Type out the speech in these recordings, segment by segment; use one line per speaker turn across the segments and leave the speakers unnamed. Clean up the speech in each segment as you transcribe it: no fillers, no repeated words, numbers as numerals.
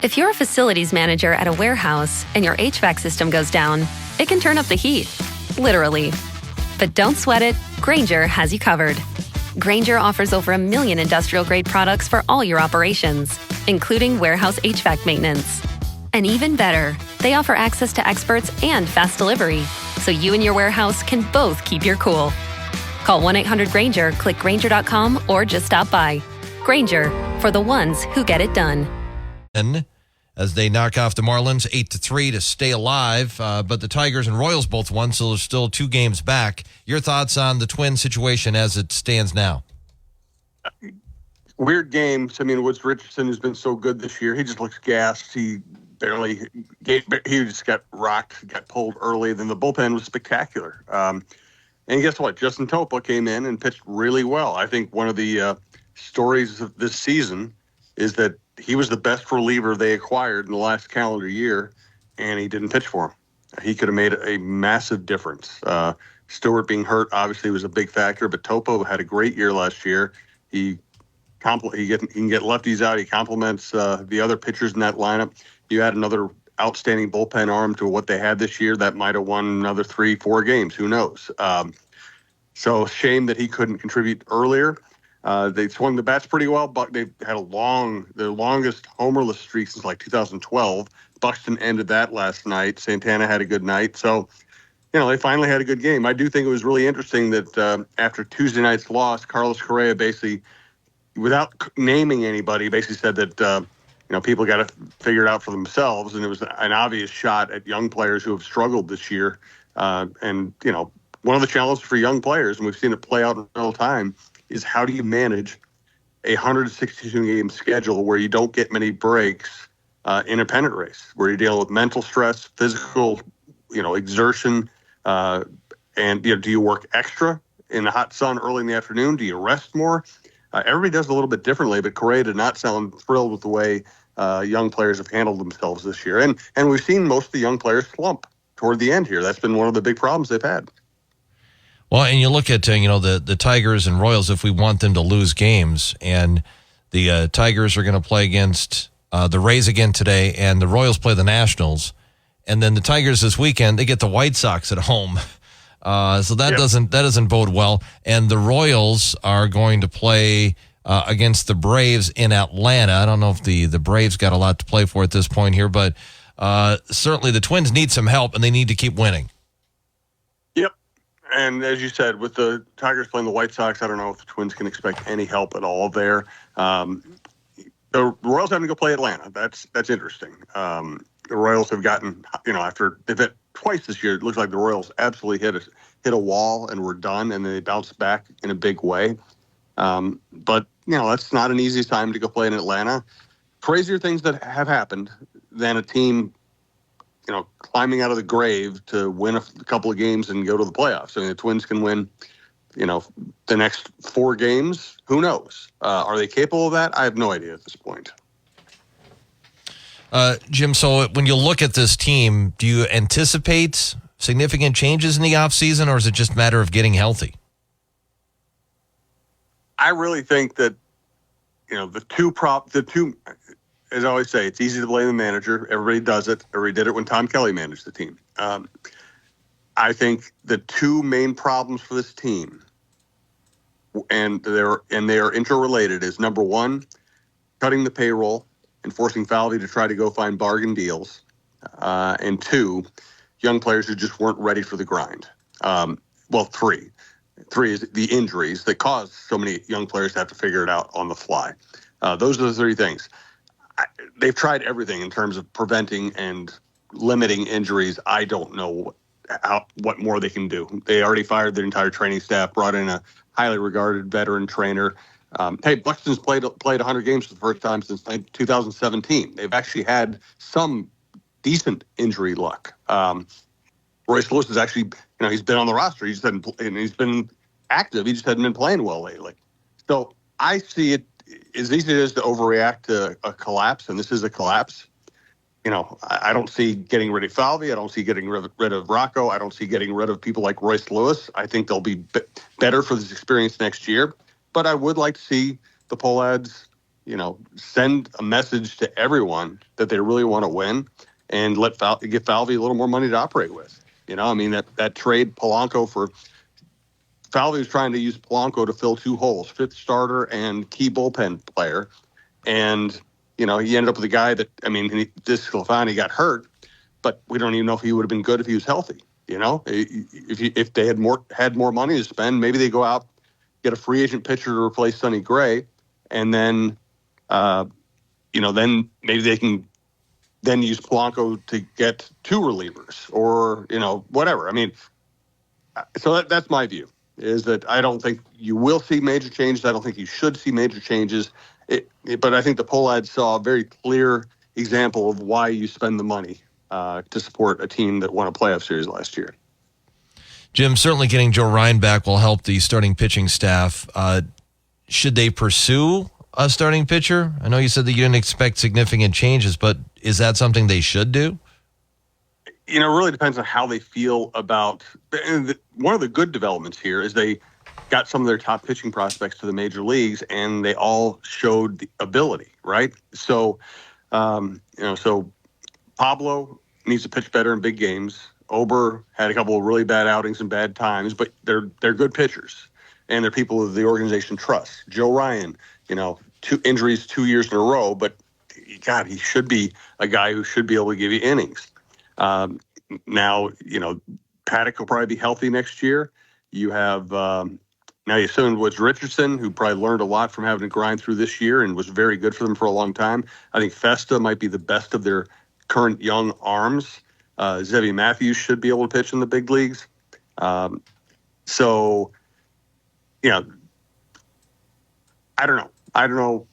If you're a facilities manager at a warehouse and your HVAC system goes down, it can turn up the heat, literally. But don't sweat it, Grainger has you covered. Grainger offers over 1 million industrial-grade products for all your operations, including warehouse HVAC maintenance. And even better, they offer access to experts and fast delivery, so you and your warehouse can both keep your cool. Call 1-800-GRAINGER, click Grainger.com, or just stop by. Grainger, for the ones who get it done.
As they knock off the Marlins 8-3 to stay alive, but the Tigers and Royals both won, so there's still 2 games back. Your thoughts on the Twins situation as it stands now?
Weird games. I mean, Woods Richardson has been so good this year. He just looks gassed. He just got rocked, got pulled early. Then the bullpen was spectacular. And guess what? Justin Topa came in and pitched really well. I think one of the stories of this season is that he was the best reliever they acquired in the last calendar year, and he didn't pitch for him. He could have made a massive difference. Stewart being hurt obviously was a big factor, but Topo had a great year last year. He can get lefties out. He complements the other pitchers in that lineup. You add another outstanding bullpen arm to what they had this year, that might have won another 3-4 games. Who knows? So shame that he couldn't contribute earlier. They swung the bats pretty well, but they've had their longest homerless streak since like 2012. Buxton ended that last night. Santana had a good night. So, they finally had a good game. I do think it was really interesting that after Tuesday night's loss, Carlos Correa basically, without naming anybody, basically said that, people got to figure it out for themselves. And it was an obvious shot at young players who have struggled this year. One of the challenges for young players, and we've seen it play out in real time, is how do you manage a 162-game schedule where you don't get many breaks in a pennant race, where you're dealing with mental stress, physical, exertion, and do you work extra in the hot sun early in the afternoon? Do you rest more? Everybody does it a little bit differently, but Correa did not sound thrilled with the way young players have handled themselves this year. And we've seen most of the young players slump toward the end here. That's been one of the big problems they've had.
Well, and you look at, the Tigers and Royals, if we want them to lose games, and the Tigers are going to play against the Rays again today, and the Royals play the Nationals, and then the Tigers this weekend, they get the White Sox at home. So that doesn't bode well. And the Royals are going to play against the Braves in Atlanta. I don't know if the Braves got a lot to play for at this point here, but certainly the Twins need some help, and they need to keep winning.
And as you said, with the Tigers playing the White Sox, I don't know if the Twins can expect any help at all there. The Royals having to go play Atlanta. That's interesting. The Royals have gotten, after they've hit twice this year, it looks like the Royals absolutely hit a wall and were done, and then they bounced back in a big way. But that's not an easy time to go play in Atlanta. Crazier things that have happened than a team climbing out of the grave to win a couple of games and go to the playoffs. I mean, the Twins can win, the next 4 games. Who knows? Are they capable of that? I have no idea at this point.
Jim, so when you look at this team, do you anticipate significant changes in the offseason, or is it just a matter of getting healthy?
I really think that, the two, as I always say, it's easy to blame the manager. Everybody does it. Everybody did it when Tom Kelly managed the team. I think the 2 main problems for this team, and they are interrelated, is number 1, cutting the payroll and forcing Falvey to try to go find bargain deals, and 2, young players who just weren't ready for the grind. 3. 3 is the injuries that caused so many young players to have to figure it out on the fly. Those are the 3 things. They've tried everything in terms of preventing and limiting injuries. I don't know what more they can do. They already fired their entire training staff, brought in a highly regarded veteran trainer. Buxton's played 100 games for the first time since 2017. They've actually had some decent injury luck. Royce Lewis is actually, he's been on the roster. He's been active. He just hadn't been playing well lately. So I see it as easy as it is to overreact to a collapse, and this is a collapse. I don't see getting rid of Falvey. I don't see getting rid of Rocco. I don't see getting rid of people like Royce Lewis. I think they'll be better for this experience next year. But I would like to see the Pohlads send a message to everyone that they really want to win and give Falvey a little more money to operate with. That trade Polanco for Falvey was trying to use Polanco to fill two holes, fifth starter and key bullpen player. And, he ended up with a guy that, this Souhan got hurt, but we don't even know if he would have been good if he was healthy. If they had more money to spend, maybe they go out, get a free agent pitcher to replace Sonny Gray, and then, then maybe they can then use Polanco to get two relievers or, whatever. So that's my view, is that I don't think you will see major changes. I don't think you should see major changes. But I think the poll ad saw a very clear example of why you spend the money to support a team that won a playoff series last year.
Jim, certainly getting Joe Ryan back will help the starting pitching staff. Should they pursue a starting pitcher? I know you said that you didn't expect significant changes, but is that something they should do?
It really depends on how they feel about. One of the good developments here is they got some of their top pitching prospects to the major leagues, and they all showed the ability, right? So, so Pablo needs to pitch better in big games. Ober had a couple of really bad outings and bad times, but they're good pitchers, and they're people that the organization trusts. Joe Ryan, 2 injuries 2 years in a row, but God, he should be a guy who should be able to give you innings. Now, Paddock will probably be healthy next year. You have now you assume Woods Richardson, who probably learned a lot from having to grind through this year and was very good for them for a long time. I think Festa might be the best of their current young arms. Zebby Matthews should be able to pitch in the big leagues. So, I don't know. I don't know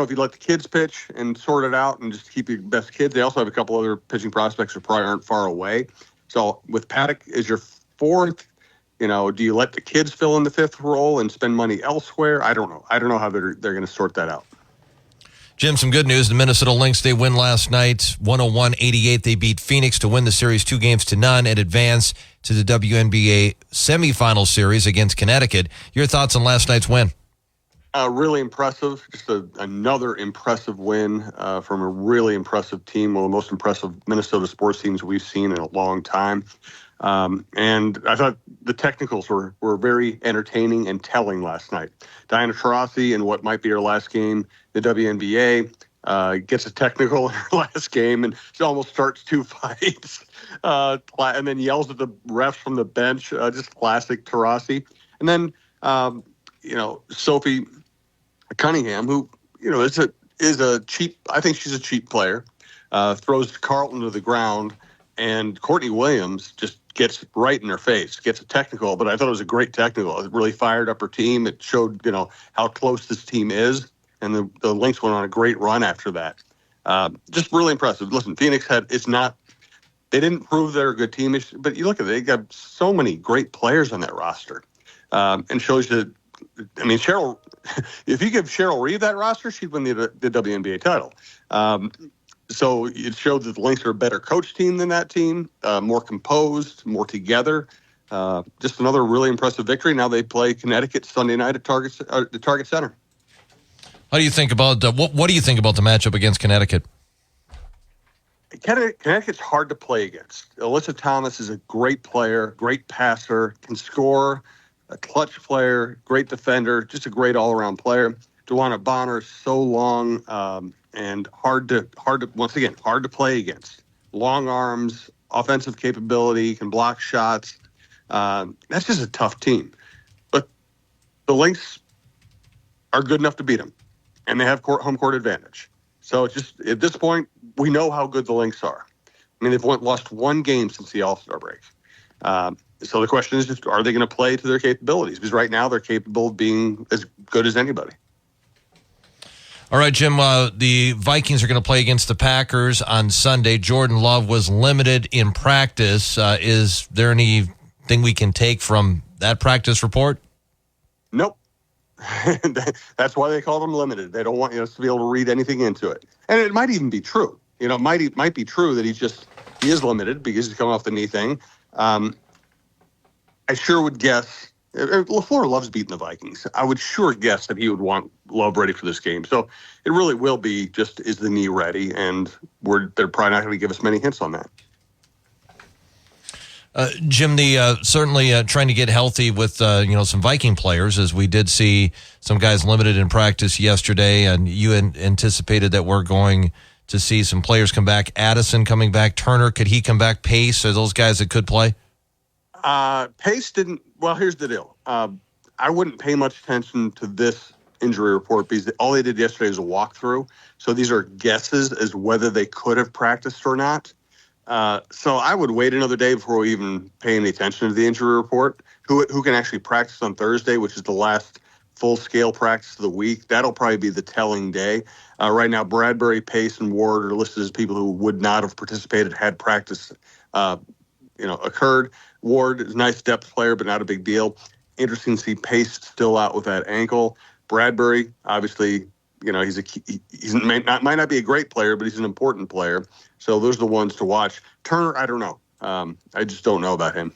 if you let the kids pitch and sort it out and just keep the best kids. They also have a couple other pitching prospects who probably aren't far away. So with Paddock as your fourth, do you let the kids fill in the fifth role and spend money elsewhere? I don't know. I don't know how they're going to sort that out.
Jim, some good news. The Minnesota Lynx, they win last night, 101-88. They beat Phoenix to win the series 2-0 and advance to the WNBA semifinal series against Connecticut. Your thoughts on last night's win?
Really impressive. Just another impressive win from a really impressive team, one of the most impressive Minnesota sports teams we've seen in a long time. And I thought the technicals were very entertaining and telling last night. Diana Taurasi, in what might be her last game, the WNBA, gets a technical in her last game, and she almost starts 2 fights, and then yells at the refs from the bench. Just classic Taurasi. And then, Sophie Cunningham, who, is a cheap, I think she's a cheap player, throws Carlton to the ground, and Courtney Williams just gets right in her face, gets a technical, but I thought it was a great technical. It really fired up her team. It showed, how close this team is, and the Lynx went on a great run after that. Just really impressive. Listen, Phoenix they didn't prove they're a good team, but you look at it, they got so many great players on that roster, and shows you. Cheryl, if you give Cheryl Reeve that roster, she'd win the WNBA title. So it showed that the Lynx are a better coach team than that team, more composed, more together. Just another really impressive victory. Now they play Connecticut Sunday night at the Target Center.
How do you think about what do you think about the matchup against Connecticut?
Connecticut's hard to play against. Alyssa Thomas is a great player, great passer, can score, a clutch player, great defender, just a great all-around player. Duana Bonner is so long and hard to play against. Long arms, offensive capability, can block shots. That's just a tough team. But the Lynx are good enough to beat them, and they have home court advantage. So it's just at this point, we know how good the Lynx are. They've lost one game since the All-Star break. So the question is just, are they going to play to their capabilities? Because right now they're capable of being as good as anybody.
All right, Jim, the Vikings are going to play against the Packers on Sunday. Jordan Love was limited in practice. Is there anything we can take from that practice report?
Nope. That's why they call them limited. They don't want us to be able to read anything into it. And it might even be true. It might be true that he is limited because he's coming off the knee thing. I sure would guess LaFleur loves beating the Vikings. I would sure guess that he would want Love ready for this game. So it really will be just, is the knee ready? And they're probably not going to give us many hints on that.
Jim, certainly trying to get healthy with some Viking players, as we did see some guys limited in practice yesterday, and you anticipated that we're going to see some players come back. Addison coming back, Turner, could he come back? Pace, are those guys that could play?
Pace didn't. Well, here's the deal. I wouldn't pay much attention to this injury report because all they did yesterday was a walkthrough. So these are guesses as whether they could have practiced or not. So I would wait another day before we even pay any attention to the injury report. Who can actually practice on Thursday, which is the last full-scale practice of the week. That'll probably be the telling day. Right now, Bradbury, Pace, and Ward are listed as people who would not have participated had practice occurred. Ward is a nice depth player, but not a big deal. Interesting to see Pace still out with that ankle. Bradbury, obviously, he might not be a great player, but he's an important player. So those are the ones to watch. Turner, I don't know. I just don't know about him.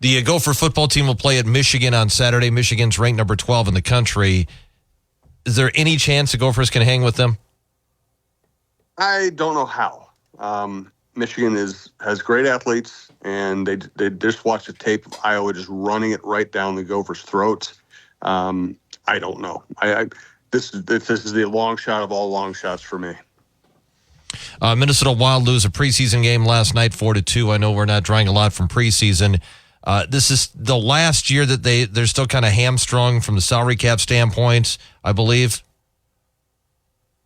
The Gopher football team will play at Michigan on Saturday. Michigan's ranked number 12 in the country. Is there any chance the Gophers can hang with them?
I don't know how. Michigan has great athletes, and they just watched a tape of Iowa just running it right down the Gophers' throats. I don't know. This is the long shot of all long shots for me.
Minnesota Wild lose a preseason game last night, 4-2. I know we're not drawing a lot from preseason. This is the last year that they're still kind of hamstrung from the salary cap standpoint, I believe.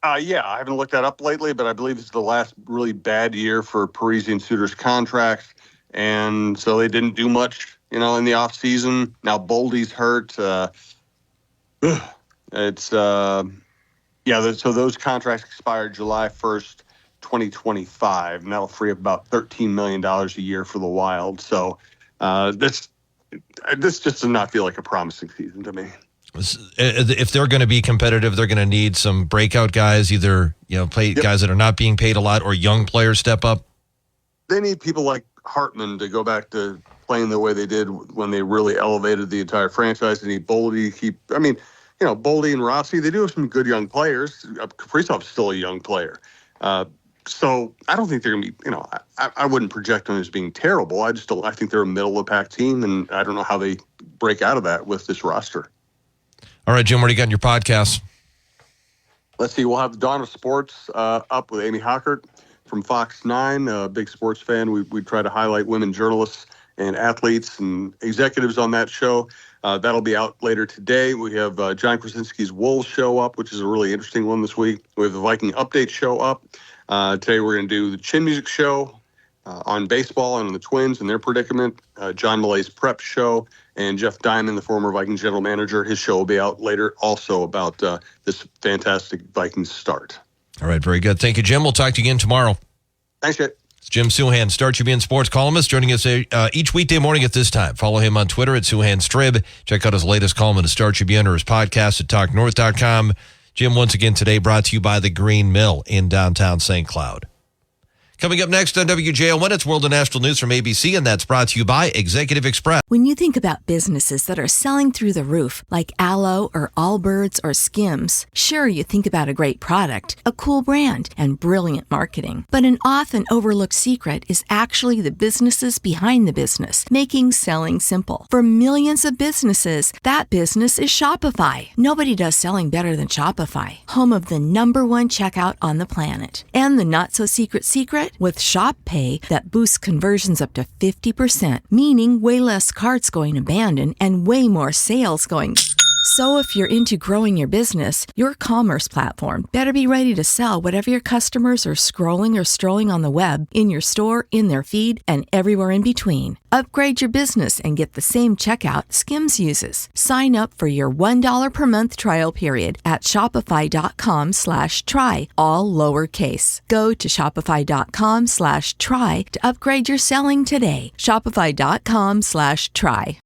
Yeah, I haven't looked that up lately, but I believe it's the last really bad year for Parise and Suter's contracts. And so they didn't do much, in the offseason. Now Boldy's hurt. So those contracts expired July 1st, 2025, and that'll free up about $13 million a year for the Wild. So this just does not feel like a promising season to me.
If they're going to be competitive, they're going to need some breakout guys, either guys that are not being paid a lot, or young players step up.
They need people like Hartman to go back to playing the way they did when they really elevated the entire franchise. They need Boldy to keep. Boldy and Rossi, they do have some good young players. Kaprizov's still a young player. So I don't think they're going to be, I wouldn't project them as being terrible. I think they're a middle-of-the-pack team, and I don't know how they break out of that with this roster.
All right, Jim, what do you got in your podcast?
Let's see. We'll have the Dawn of Sports up with Amy Hockert from Fox 9, a big sports fan. We try to highlight women journalists and athletes and executives on that show. That'll be out later today. We have John Krasinski's Wolves show up, which is a really interesting one this week. We have the Viking Update show up. Today we're going to do the Chin Music show on baseball and on the Twins and their predicament. John Malay's Prep show, and Jeff Diamond, the former Vikings general manager, his show will be out later also about this fantastic Vikings start.
All right, very good. Thank you, Jim. We'll talk to you again tomorrow.
Thanks, Jay.
It's Jim Souhan, Star Tribune sports columnist, joining us each weekday morning at this time. Follow him on Twitter at SouhanStrib. Check out his latest column in the Star Tribune or his podcast at TalkNorth.com. Jim, once again today, brought to you by the Green Mill in downtown St. Cloud. Coming up next on WJON, it's World and National News from ABC, and that's brought to you by Executive Express.
When you think about businesses that are selling through the roof, like Aloe or Allbirds or Skims, sure, you think about a great product, a cool brand, and brilliant marketing. But an often overlooked secret is actually the businesses behind the business, making selling simple. For millions of businesses, that business is Shopify. Nobody does selling better than Shopify, home of the #1 checkout on the planet. And the not-so-secret secret? With Shop Pay that boosts conversions up to 50%, meaning way less carts going abandoned and way more sales going. So if you're into growing your business, your commerce platform better be ready to sell whatever your customers are scrolling or strolling on the web, in your store, in their feed, and everywhere in between. Upgrade your business and get the same checkout Skims uses. Sign up for your $1 per month trial period at shopify.com/try, all lowercase. Go to shopify.com/try to upgrade your selling today. Shopify.com/try.